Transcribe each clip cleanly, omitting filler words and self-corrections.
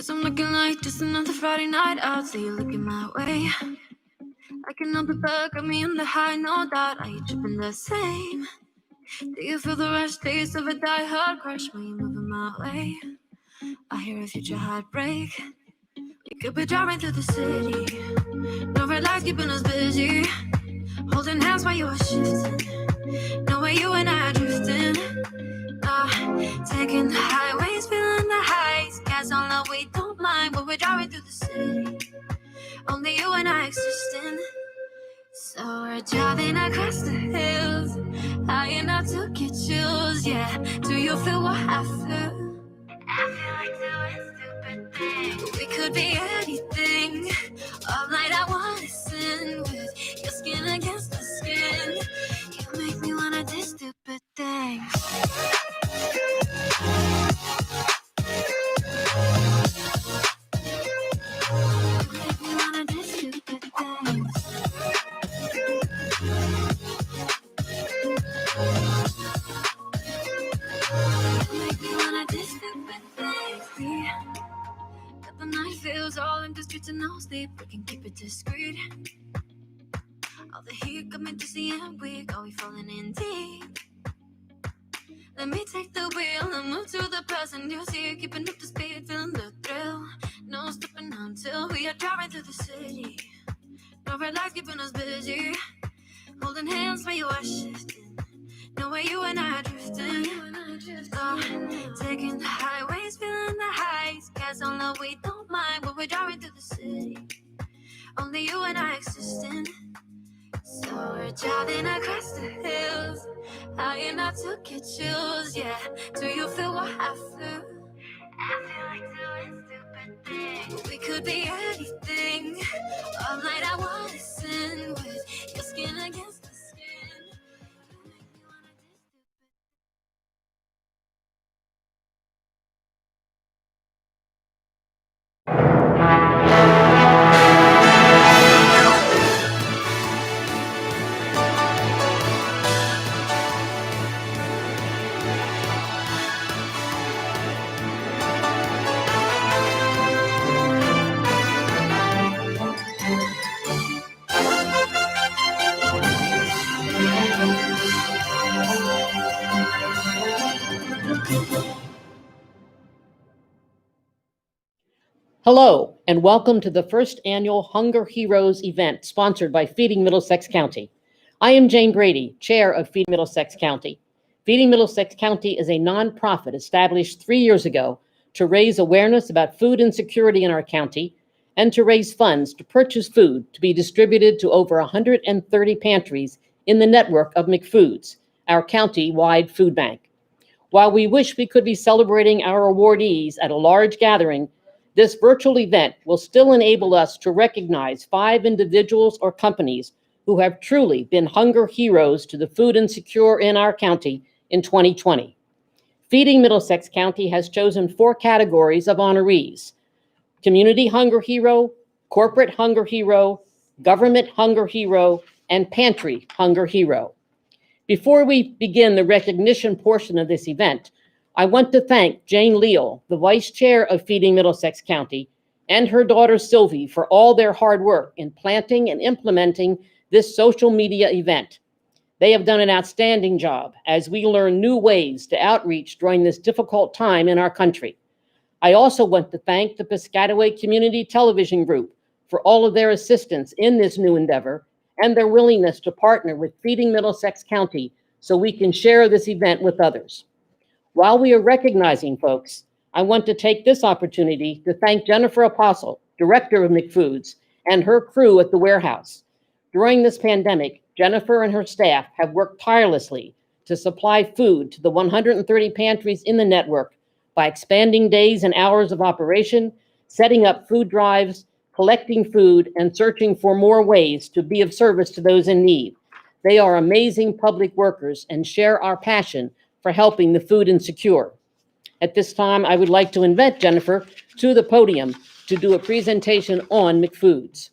Guess I'm looking like just another Friday night out. So you're looking my way. I cannot be back, got me in the high, no doubt. Are you tripping the same? Do you feel the rush taste of a die-hard crush when you're moving my way? I hear a future heartbreak. We could be driving through the city. No red lights keeping us busy. Holding hands while you are shifting. No way you and I are drifting. Taking the highways, feeling the heights. Gas on low, we don't mind when we're driving through the city. Only you and I existing. So we're driving across the hills, high enough to get chills, yeah. Do you feel what I feel? I feel like doing stupid things. We could be anything. All night I wanna sin with your skin against my skin. You make me wanna do stupid things. The night feels all indiscreet to no sleep. We can keep it discreet. All the heat coming to see and weak. Are we falling in deep? Let me take the wheel and move to the passenger seat. Keeping up the speed, feeling the thrill. No stopping until we are driving through the city. No red lights keeping us busy. Holding hands while you are shifting. No way you and I are drifting. Taking the highways, feeling the heights. Gas on low, we don't mind when we're driving through the city. Only you and I existing. So we're driving across the hills, high enough to get chills, yeah. Do you feel what I feel? I feel like doing stupid things. We could be anything. All night I wanna sin with your skin against my skin. You make me wanna do stupid. Hello, and welcome to the first annual Hunger Heroes event sponsored by Feeding Middlesex County. I am Jane Brady, chair of Feeding Middlesex County. Feeding Middlesex County is a nonprofit established 3 years ago to raise awareness about food insecurity in our county and to raise funds to purchase food to be distributed to over 130 pantries in the network of McFoods, our county-wide food bank. While we wish we could be celebrating our awardees at a large gathering, this virtual event will still enable us to recognize 5 individuals or companies who have truly been hunger heroes to the food insecure in our county in 2020. Feeding Middlesex County has chosen 4 categories of honorees: Community Hunger Hero, Corporate Hunger Hero, Government Hunger Hero, and Pantry Hunger Hero. Before we begin the recognition portion of this event, I want to thank Jane Leal, the vice chair of Feeding Middlesex County, and her daughter Sylvie for all their hard work in planting and implementing this social media event. They have done an outstanding job as we learn new ways to outreach during this difficult time in our country. I also want to thank the Piscataway Community Television Group for all of their assistance in this new endeavor and their willingness to partner with Feeding Middlesex County so we can share this event with others. While we are recognizing folks, I want to take this opportunity to thank Jennifer Apostle, director of McFoods, and her crew at the warehouse. During this pandemic, Jennifer and her staff have worked tirelessly to supply food to the 130 pantries in the network by expanding days and hours of operation, setting up food drives, collecting food, and searching for more ways to be of service to those in need. They are amazing public workers and share our passion for helping the food insecure. At this time, I would like to invite Jennifer to the podium to do a presentation on McFoods.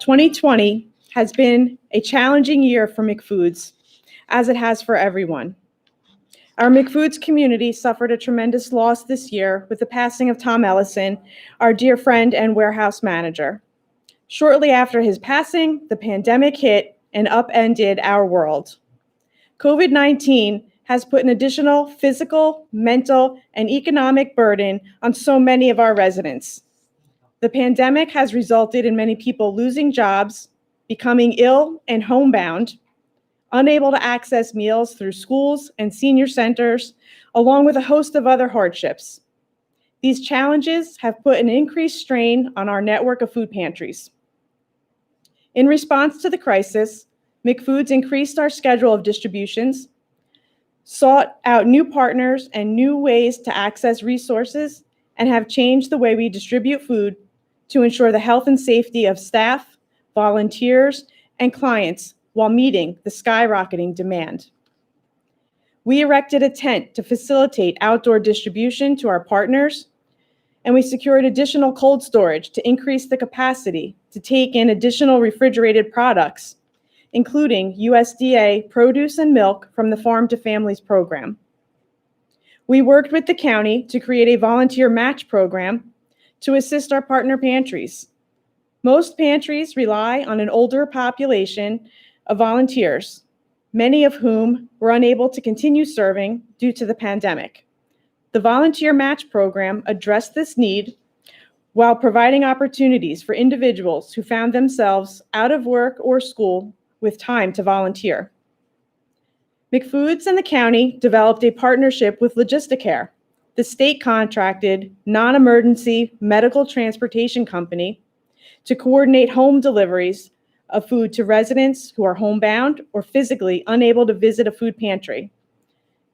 2020 has been a challenging year for McFoods, as it has for everyone. Our McFoods community suffered a tremendous loss this year with the passing of Tom Ellison, our dear friend and warehouse manager. Shortly after his passing, the pandemic hit and upended our world. COVID-19 has put an additional physical, mental, and economic burden on so many of our residents. The pandemic has resulted in many people losing jobs, becoming ill and homebound, unable to access meals through schools and senior centers, along with a host of other hardships. These challenges have put an increased strain on our network of food pantries. In response to the crisis, McFoods increased our schedule of distributions, sought out new partners and new ways to access resources, and have changed the way we distribute food to ensure the health and safety of staff, volunteers, and clients while meeting the skyrocketing demand. We erected a tent to facilitate outdoor distribution to our partners, and we secured additional cold storage to increase the capacity to take in additional refrigerated products, including USDA produce and milk from the Farm to Families program. We worked with the county to create a volunteer match program to assist our partner pantries. Most pantries rely on an older population of volunteers, many of whom were unable to continue serving due to the pandemic. The volunteer match program addressed this need while providing opportunities for individuals who found themselves out of work or school with time to volunteer. McFoods and the county developed a partnership with Logisticare, the state-contracted non-emergency medical transportation company, to coordinate home deliveries of food to residents who are homebound or physically unable to visit a food pantry.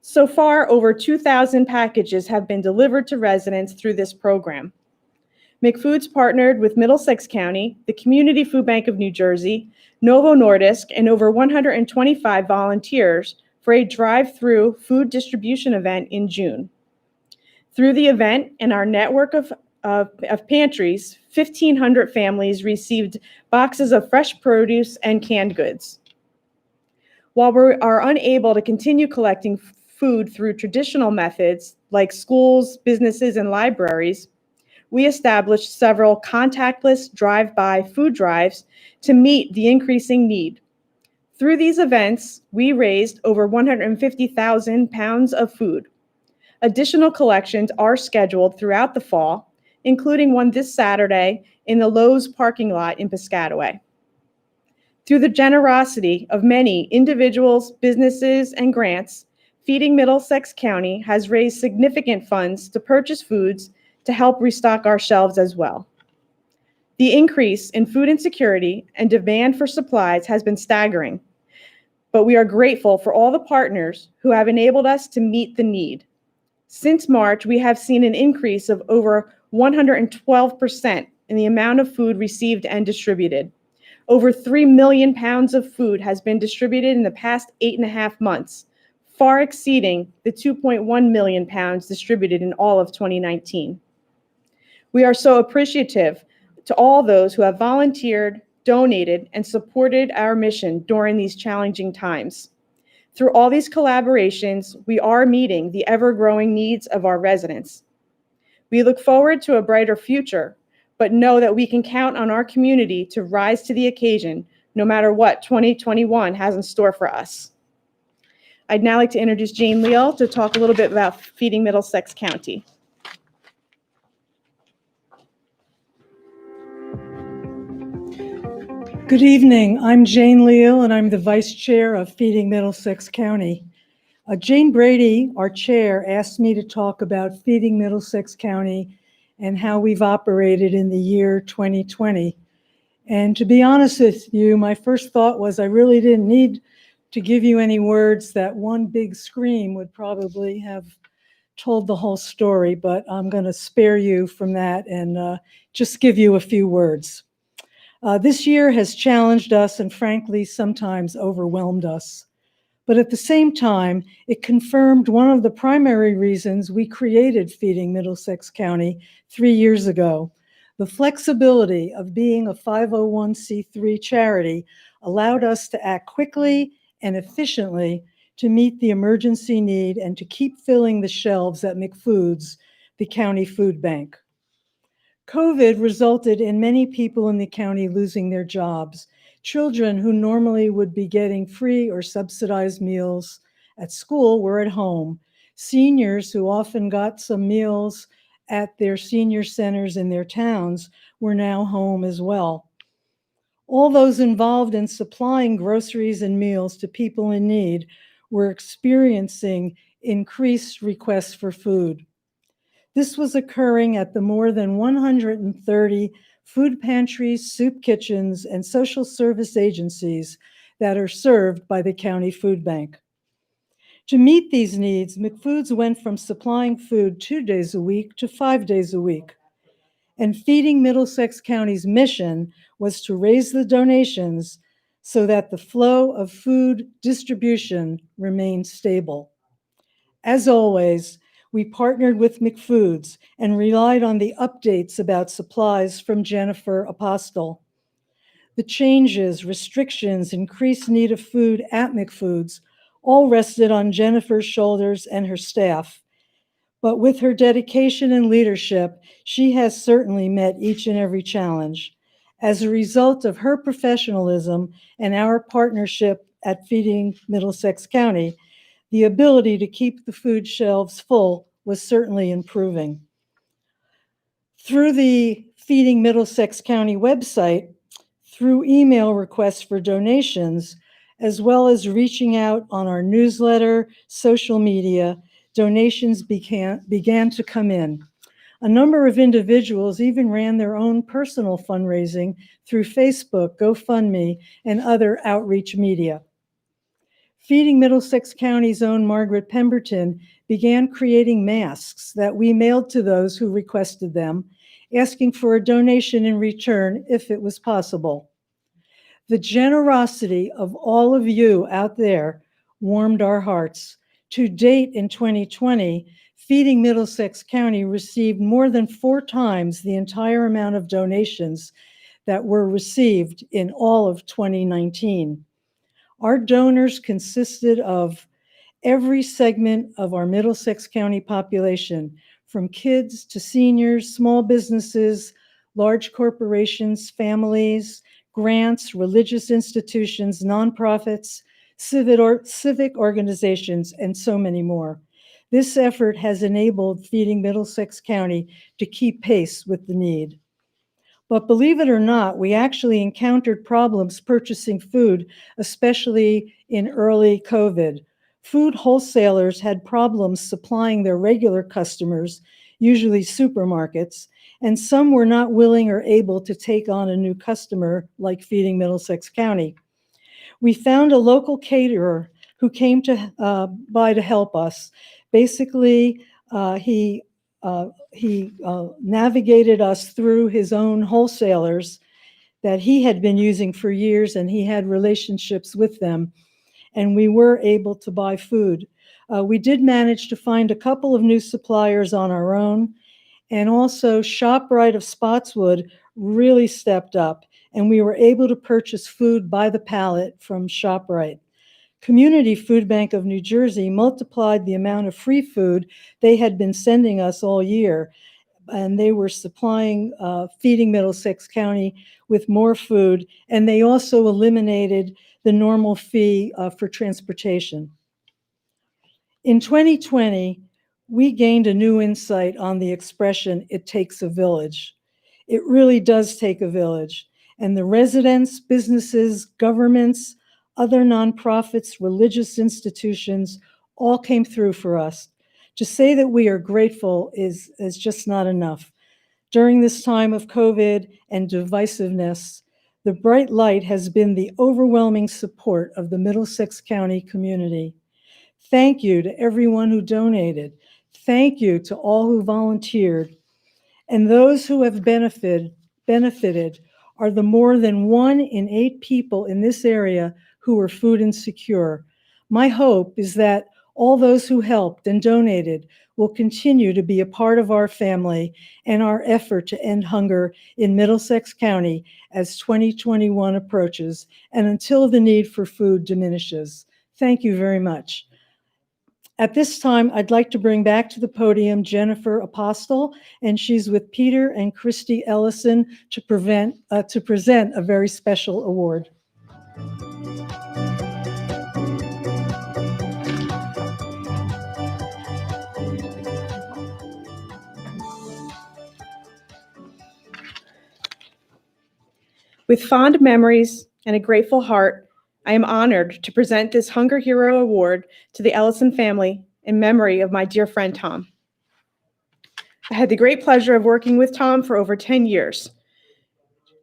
So far, over 2,000 packages have been delivered to residents through this program. McFoods partnered with Middlesex County, the Community Food Bank of New Jersey, Novo Nordisk, and over 125 volunteers for a drive-through food distribution event in June. Through the event and our network of pantries, 1,500 families received boxes of fresh produce and canned goods. While we are unable to continue collecting food through traditional methods like schools, businesses, and libraries, we established several contactless drive-by food drives to meet the increasing need. Through these events, we raised over 150,000 pounds of food. Additional collections are scheduled throughout the fall, including one this Saturday in the Lowe's parking lot in Piscataway. Through the generosity of many individuals, businesses, and grants, Feeding Middlesex County has raised significant funds to purchase foods to help restock our shelves as well. The increase in food insecurity and demand for supplies has been staggering, but we are grateful for all the partners who have enabled us to meet the need. Since March, we have seen an increase of over 112% in the amount of food received and distributed. Over 3 million pounds of food has been distributed in the past 8.5 months, far exceeding the 2.1 million pounds distributed in all of 2019. We are so appreciative to all those who have volunteered, donated, and supported our mission during these challenging times. Through all these collaborations, we are meeting the ever-growing needs of our residents. We look forward to a brighter future, but know that we can count on our community to rise to the occasion, no matter what 2021 has in store for us. I'd now like to introduce Jane Leal to talk a little bit about Feeding Middlesex County. Good evening. I'm Jane Leal, and I'm the Vice Chair of Feeding Middlesex County. Jane Brady, our chair, asked me to talk about Feeding Middlesex County and how we've operated in the year 2020. And to be honest with you, my first thought was I really didn't need to give you any words. That one big scream would probably have told the whole story, but I'm going to spare you from that and just give you a few words. This year has challenged us and frankly sometimes overwhelmed us. But at the same time, it confirmed one of the primary reasons we created Feeding Middlesex County 3 years ago, The flexibility of being a 501c3 charity allowed us to act quickly and efficiently to meet the emergency need and to keep filling the shelves at McFoods, the county food bank. COVID resulted in many people in the county losing their jobs. Children who normally would be getting free or subsidized meals at school were at home. Seniors who often got some meals at their senior centers in their towns were now home as well. All those involved in supplying groceries and meals to people in need were experiencing increased requests for food. This was occurring at the more than 130 food pantries, soup kitchens, and social service agencies that are served by the county food bank. To meet these needs, McFoods went from supplying food 2 days a week to 5 days a week. And Feeding Middlesex County's mission was to raise the donations so that the flow of food distribution remained stable. As always, we partnered with McFoods and relied on the updates about supplies from Jennifer Apostle. The changes, restrictions, increased need of food at McFoods all rested on Jennifer's shoulders and her staff. But with her dedication and leadership, she has certainly met each and every challenge. As a result of her professionalism and our partnership at Feeding Middlesex County, the ability to keep the food shelves full was certainly improving. Through the Feeding Middlesex County website, through email requests for donations, as well as reaching out on our newsletter, social media, donations began to come in. A number of individuals even ran their own personal fundraising through Facebook, GoFundMe, and other outreach media. Feeding Middlesex County's own Margaret Pemberton began creating masks that we mailed to those who requested them, asking for a donation in return if it was possible. The generosity of all of you out there warmed our hearts. To date in 2020, Feeding Middlesex County received more than 4 times the entire amount of donations that were received in all of 2019. Our donors consisted of every segment of our Middlesex County population, from kids to seniors, small businesses, large corporations, families, grants, religious institutions, nonprofits, civic organizations, and so many more. This effort has enabled Feeding Middlesex County to keep pace with the need. But believe it or not, we actually encountered problems purchasing food, especially in early COVID. Food wholesalers had problems supplying their regular customers, usually supermarkets, and some were not willing or able to take on a new customer like Feeding Middlesex County. We found a local caterer who came by to help us. Basically, he navigated us through his own wholesalers that he had been using for years, and he had relationships with them, and we were able to buy food. We did manage to find a couple of new suppliers on our own, and also ShopRite of Spotswood really stepped up, and we were able to purchase food by the pallet from ShopRite. Community Food Bank of New Jersey multiplied the amount of free food they had been sending us all year, and they were supplying Feeding Middlesex County with more food, and they also eliminated the normal fee for transportation. In 2020, we gained a new insight on the expression, "It takes a village." It really does take a village, and the residents, businesses, governments, other nonprofits, religious institutions, all came through for us. To say that we are grateful is just not enough. During this time of COVID and divisiveness, the bright light has been the overwhelming support of the Middlesex County community. Thank you to everyone who donated. Thank you to all who volunteered. And those who have benefited are the more than 1 in 8 people in this area who are food insecure. My hope is that all those who helped and donated will continue to be a part of our family and our effort to end hunger in Middlesex County as 2021 approaches and until the need for food diminishes. Thank you very much. At this time, I'd like to bring back to the podium Jennifer Apostle, and she's with Peter and Christy Ellison to present a very special award. With fond memories and a grateful heart, I am honored to present this Hunger Hero Award to the Ellison family in memory of my dear friend Tom. I had the great pleasure of working with Tom for over 10 years.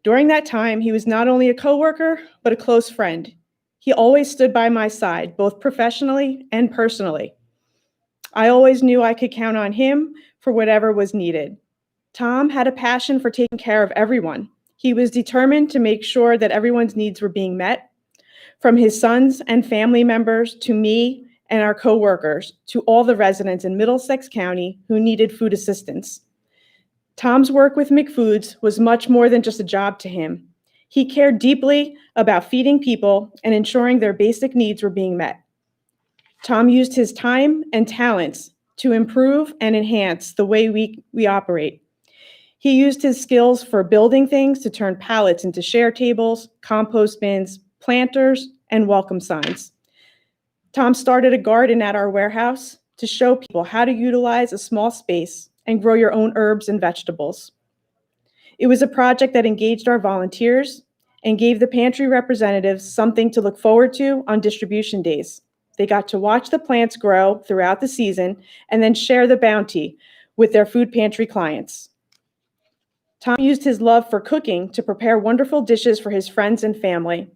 During that time, he was not only a coworker, but a close friend. He always stood by my side, both professionally and personally. I always knew I could count on him for whatever was needed. Tom had a passion for taking care of everyone. He was determined to make sure that everyone's needs were being met, from his sons and family members to me and our coworkers to all the residents in Middlesex County who needed food assistance. Tom's work with McFoods was much more than just a job to him. He cared deeply about feeding people and ensuring their basic needs were being met. Tom used his time and talents to improve and enhance the way we operate. He used his skills for building things to turn pallets into share tables, compost bins, planters, and welcome signs. Tom started a garden at our warehouse to show people how to utilize a small space and grow your own herbs and vegetables. It was a project that engaged our volunteers and gave the pantry representatives something to look forward to on distribution days. They got to watch the plants grow throughout the season and then share the bounty with their food pantry clients. Tom used his love for cooking to prepare wonderful dishes for his friends and family.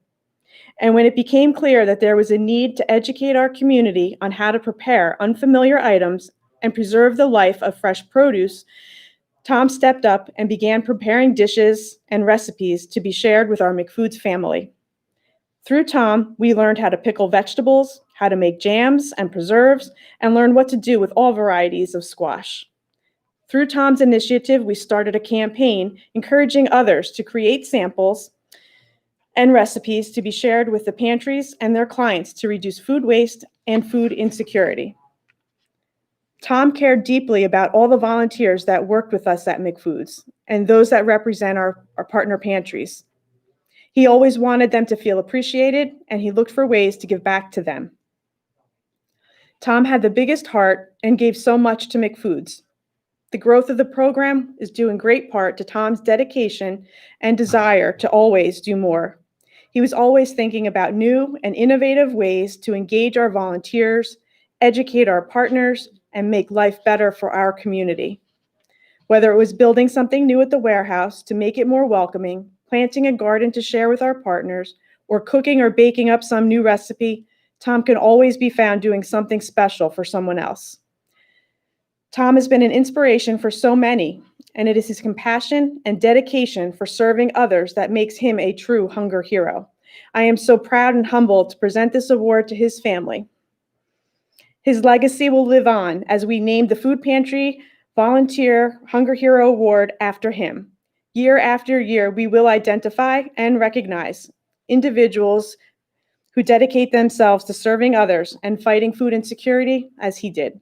And when it became clear that there was a need to educate our community on how to prepare unfamiliar items and preserve the life of fresh produce, Tom stepped up and began preparing dishes and recipes to be shared with our McFoods family. Through Tom, we learned how to pickle vegetables, how to make jams and preserves, and learned what to do with all varieties of squash. Through Tom's initiative, we started a campaign encouraging others to create samples and recipes to be shared with the pantries and their clients to reduce food waste and food insecurity. Tom cared deeply about all the volunteers that worked with us at McFoods and those that represent our partner pantries. He always wanted them to feel appreciated, and he looked for ways to give back to them. Tom had the biggest heart and gave so much to McFoods. The growth of the program is due in great part to Tom's dedication and desire to always do more. He was always thinking about new and innovative ways to engage our volunteers, educate our partners, and make life better for our community. Whether it was building something new at the warehouse to make it more welcoming, planting a garden to share with our partners, or cooking or baking up some new recipe, Tom can always be found doing something special for someone else. Tom has been an inspiration for so many, and it is his compassion and dedication for serving others that makes him a true hunger hero. I am so proud and humbled to present this award to his family. His legacy will live on as we name the Food Pantry Volunteer Hunger Hero Award after him. Year after year, we will identify and recognize individuals who dedicate themselves to serving others and fighting food insecurity as he did.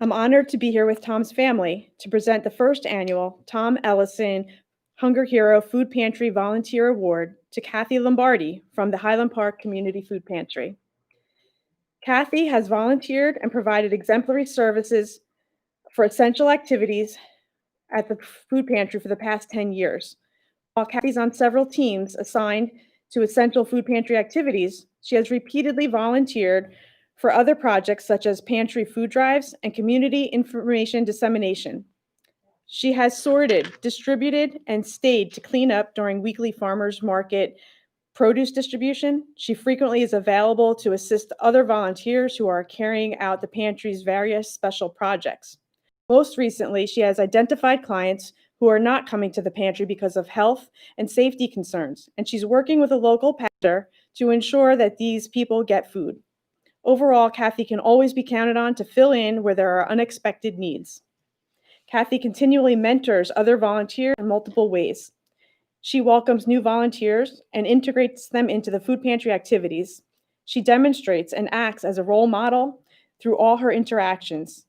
I'm honored to be here with Tom's family to present the first annual Tom Ellison Hunger Hero Food Pantry Volunteer Award to Kathy Lombardi from the Highland Park Community Food Pantry. Kathy has volunteered and provided exemplary services for essential activities at the food pantry for the past 10 years. While Kathy's on several teams assigned to essential food pantry activities, she has repeatedly volunteered for other projects such as pantry food drives and community information dissemination. She has sorted, distributed, and stayed to clean up during weekly farmers market produce distribution. She frequently is available to assist other volunteers who are carrying out the pantry's various special projects. Most recently, she has identified clients who are not coming to the pantry because of health and safety concerns, and she's working with a local pastor to ensure that these people get food. Overall, Kathy can always be counted on to fill in where there are unexpected needs. Kathy continually mentors other volunteers in multiple ways. She welcomes new volunteers and integrates them into the food pantry activities. She demonstrates and acts as a role model through all her interactions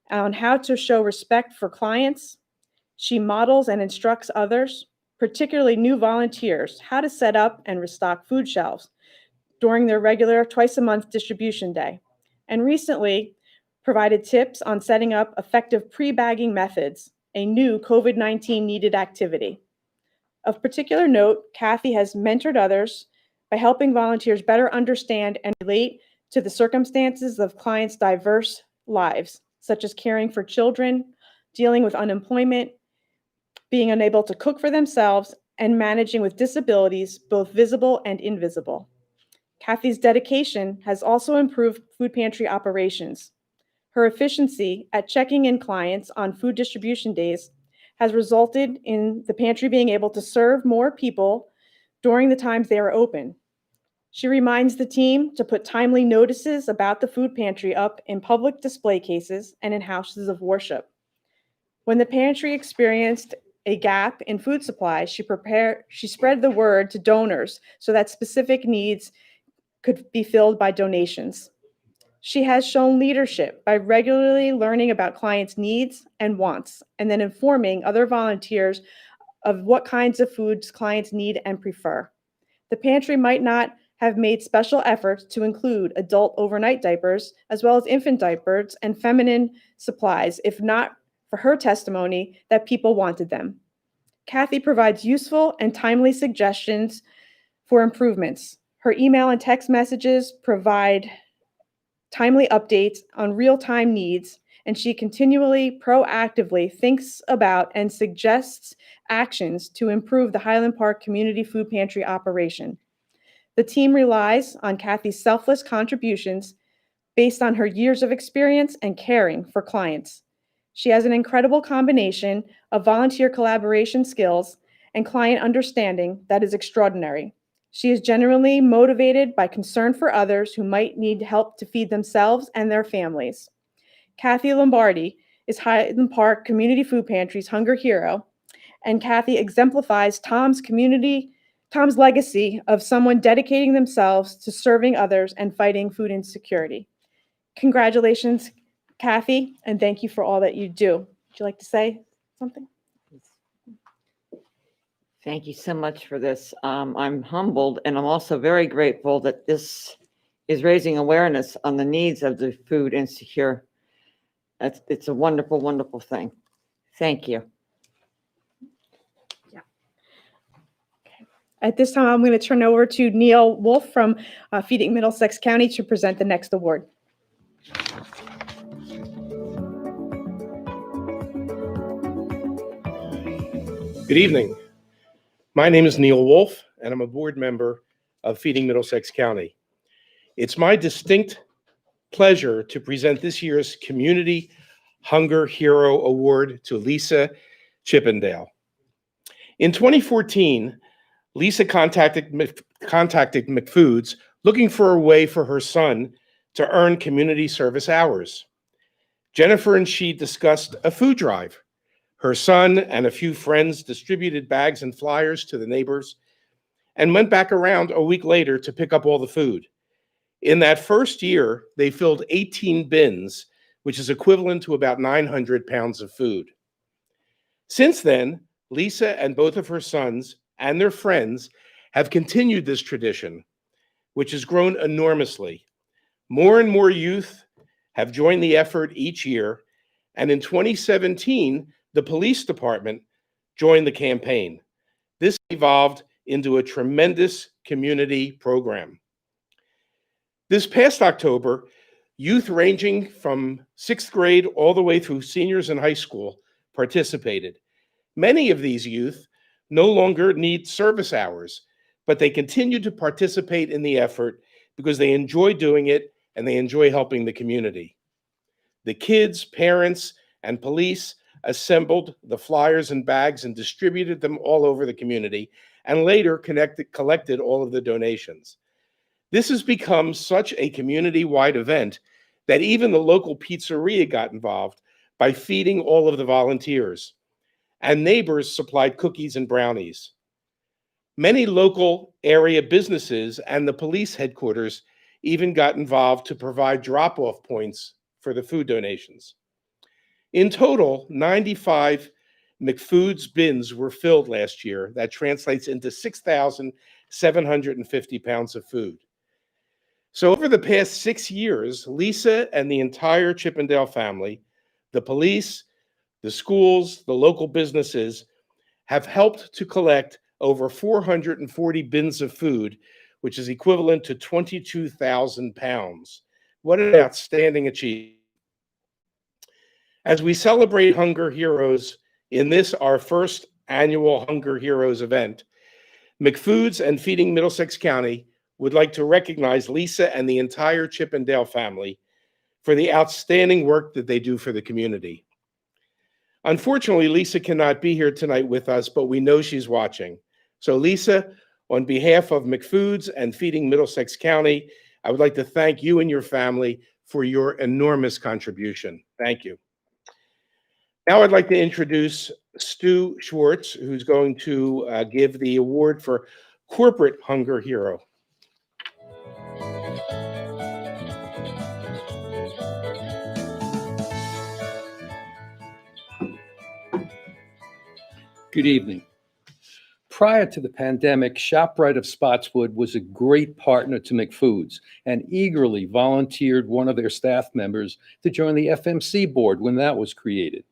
on how to show respect for clients. She models and instructs others, particularly new volunteers, how to set up and restock food shelves during their regular twice-a-month distribution day, and recently provided tips on setting up effective pre-bagging methods, a new COVID-19 needed activity. Of particular note, Kathy has mentored others by helping volunteers better understand and relate to the circumstances of clients' diverse lives, such as caring for children, dealing with unemployment, being unable to cook for themselves, and managing with disabilities, both visible and invisible. Kathy's dedication has also improved food pantry operations. Her efficiency at checking in clients on food distribution days has resulted in the pantry being able to serve more people during the times they are open. She reminds the team to put timely notices about the food pantry up in public display cases and in houses of worship. When the pantry experienced a gap in food supply, she spread the word to donors so that specific needs could be filled by donations. She has shown leadership by regularly learning about clients' needs and wants, and then informing other volunteers of what kinds of foods clients need and prefer. The pantry might not have made special efforts to include adult overnight diapers, as well as infant diapers and feminine supplies, if not for her testimony that people wanted them. Kathy provides useful and timely suggestions for improvements. Her email and text messages provide timely updates on real-time needs, and she continually proactively thinks about and suggests actions to improve the Highland Park Community Food Pantry operation. The team relies on Kathy's selfless contributions based on her years of experience and caring for clients. She has an incredible combination of volunteer collaboration skills and client understanding that is extraordinary. She is genuinely motivated by concern for others who might need help to feed themselves and their families. Kathy Lombardi is Highland Park Community Food Pantry's Hunger Hero, and Kathy exemplifies Tom's legacy of someone dedicating themselves to serving others and fighting food insecurity. Congratulations, Kathy, and thank you for all that you do. Would you like to say something? Thank you so much for this. I'm humbled, and I'm also very grateful that this is raising awareness on the needs of the food insecure. It's a wonderful, wonderful thing. Thank you. Yeah. Okay. At this time, I'm going to turn over to Neil Wolf from Feeding Middlesex County to present the next award. Good evening. My name is Neil Wolf, and I'm a board member of Feeding Middlesex County. It's my distinct pleasure to present this year's Community Hunger Hero Award to Lisa Chippendale. In 2014, Lisa contacted McFoods looking for a way for her son to earn community service hours. Jennifer and she discussed a food drive. Her son and a few friends distributed bags and flyers to the neighbors, and went back around a week later to pick up all the food. In that first year, they filled 18 bins, which is equivalent to about 900 pounds of food. Since then, Lisa and both of her sons and their friends have continued this tradition, which has grown enormously. More and more youth have joined the effort each year, and in 2017, the police department joined the campaign. This evolved into a tremendous community program. This past October, youth ranging from 6th grade all the way through seniors in high school participated. Many of these youth no longer need service hours, but they continue to participate in the effort because they enjoy doing it and they enjoy helping the community. The kids, parents, and police assembled the flyers and bags and distributed them all over the community, and later collected all of the donations. This has become such a community-wide event that even the local pizzeria got involved by feeding all of the volunteers, and neighbors supplied cookies and brownies. Many local area businesses and the police headquarters even got involved to provide drop-off points for the food donations. In total, 95 McFoods bins were filled last year. That translates into 6,750 pounds of food. So over the past 6 years, Lisa and the entire Chippendale family, the police, the schools, the local businesses, have helped to collect over 440 bins of food, which is equivalent to 22,000 pounds. What an outstanding achievement. As we celebrate Hunger Heroes in this, our first annual Hunger Heroes event, McFoods and Feeding Middlesex County would like to recognize Lisa and the entire Chippendale family for the outstanding work that they do for the community. Unfortunately, Lisa cannot be here tonight with us, but we know she's watching. So Lisa, on behalf of McFoods and Feeding Middlesex County, I would like to thank you and your family for your enormous contribution. Thank you. Now I'd like to introduce Stu Schwartz, who's going to give the award for Corporate Hunger Hero. Good evening. Prior to the pandemic, ShopRite of Spotswood was a great partner to McFoods and eagerly volunteered one of their staff members to join the FMC board when that was created.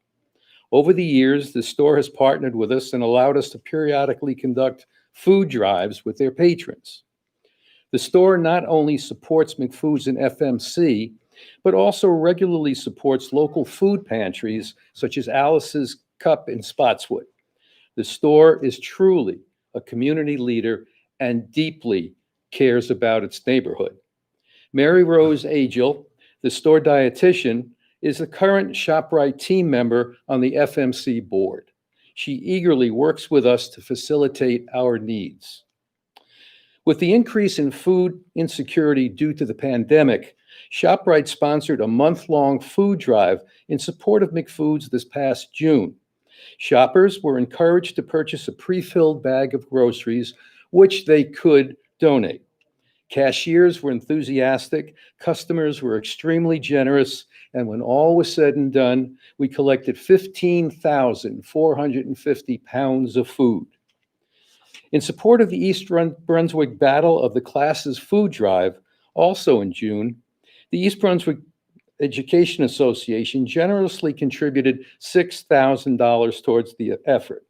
Over the years, the store has partnered with us and allowed us to periodically conduct food drives with their patrons. The store not only supports McFoods and FMC, but also regularly supports local food pantries such as Alice's Cup in Spotswood. The store is truly a community leader and deeply cares about its neighborhood. Mary Rose Agel, the store dietitian, is a current ShopRite team member on the FMC board. She eagerly works with us to facilitate our needs. With the increase in food insecurity due to the pandemic, ShopRite sponsored a month-long food drive in support of McFoods this past June. Shoppers were encouraged to purchase a pre-filled bag of groceries, which they could donate. Cashiers were enthusiastic, customers were extremely generous, and when all was said and done, we collected 15,450 pounds of food. In support of the East Brunswick Battle of the Classes food drive, also in June, the East Brunswick Education Association generously contributed $6,000 towards the effort.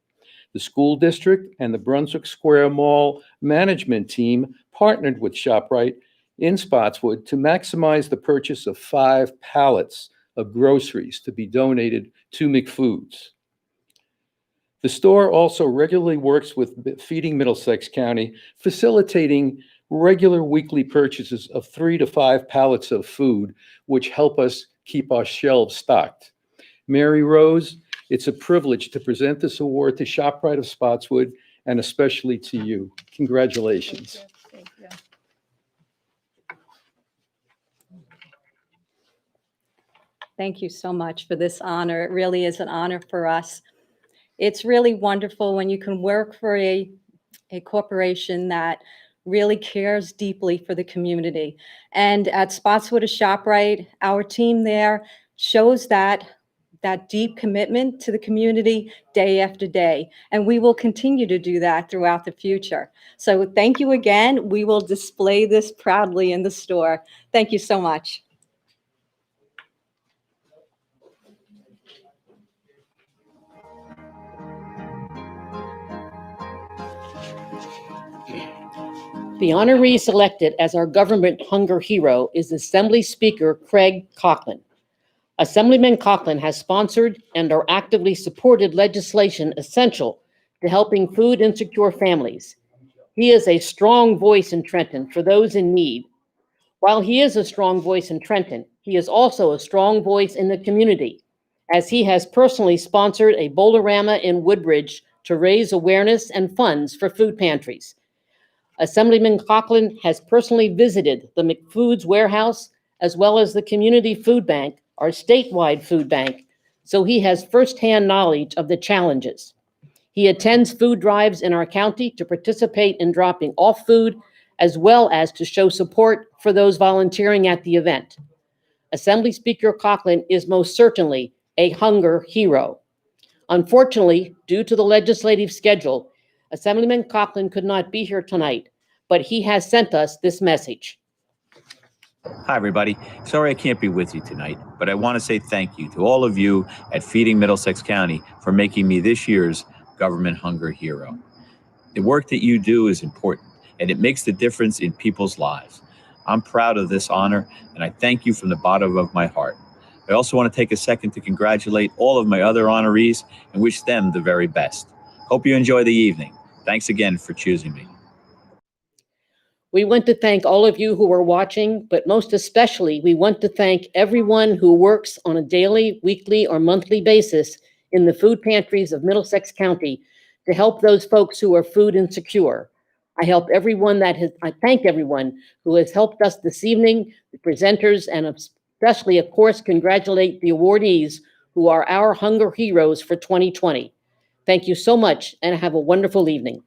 The school district and the Brunswick Square Mall management team partnered with ShopRite in Spotswood to maximize the purchase of 5 pallets of groceries to be donated to McFoods. The store also regularly works with Feeding Middlesex County, facilitating regular weekly purchases of 3 to 5 pallets of food, which help us keep our shelves stocked. Mary Rose, it's a privilege to present this award to ShopRite of Spotswood and especially to you. Congratulations. Thank you. Thank you so much for this honor. It really is an honor for us. It's really wonderful when you can work for a a corporation that really cares deeply for the community. And at Spotswood of ShopRite, our team there shows that deep commitment to the community day after day. And we will continue to do that throughout the future. So thank you again. We will display this proudly in the store. Thank you so much. The honoree selected as our government hunger hero is Assembly Speaker Craig Coughlin. Assemblyman Coughlin has sponsored and or actively supported legislation essential to helping food insecure families. He is a strong voice in Trenton for those in need. While he is a strong voice in Trenton, he is also a strong voice in the community, as he has personally sponsored a Boulderama in Woodbridge to raise awareness and funds for food pantries. Assemblyman Coughlin has personally visited the McFoods warehouse as well as the Community Food Bank, our statewide food bank, so he has firsthand knowledge of the challenges. He attends food drives in our county to participate in dropping off food, as well as to show support for those volunteering at the event. Assembly Speaker Coughlin is most certainly a hunger hero. Unfortunately, due to the legislative schedule, Assemblyman Coughlin could not be here tonight, but he has sent us this message. Hi, everybody. Sorry I can't be with you tonight, but I want to say thank you to all of you at Feeding Middlesex County for making me this year's Government Hunger Hero. The work that you do is important, and it makes the difference in people's lives. I'm proud of this honor, and I thank you from the bottom of my heart. I also want to take a second to congratulate all of my other honorees and wish them the very best. Hope you enjoy the evening. Thanks again for choosing me. We want to thank all of you who are watching, but most especially, we want to thank everyone who works on a daily, weekly, or monthly basis in the food pantries of Middlesex County to help those folks who are food insecure. I thank everyone who has helped us this evening, the presenters, and especially, of course, congratulate the awardees who are our hunger heroes for 2020. Thank you so much, and have a wonderful evening.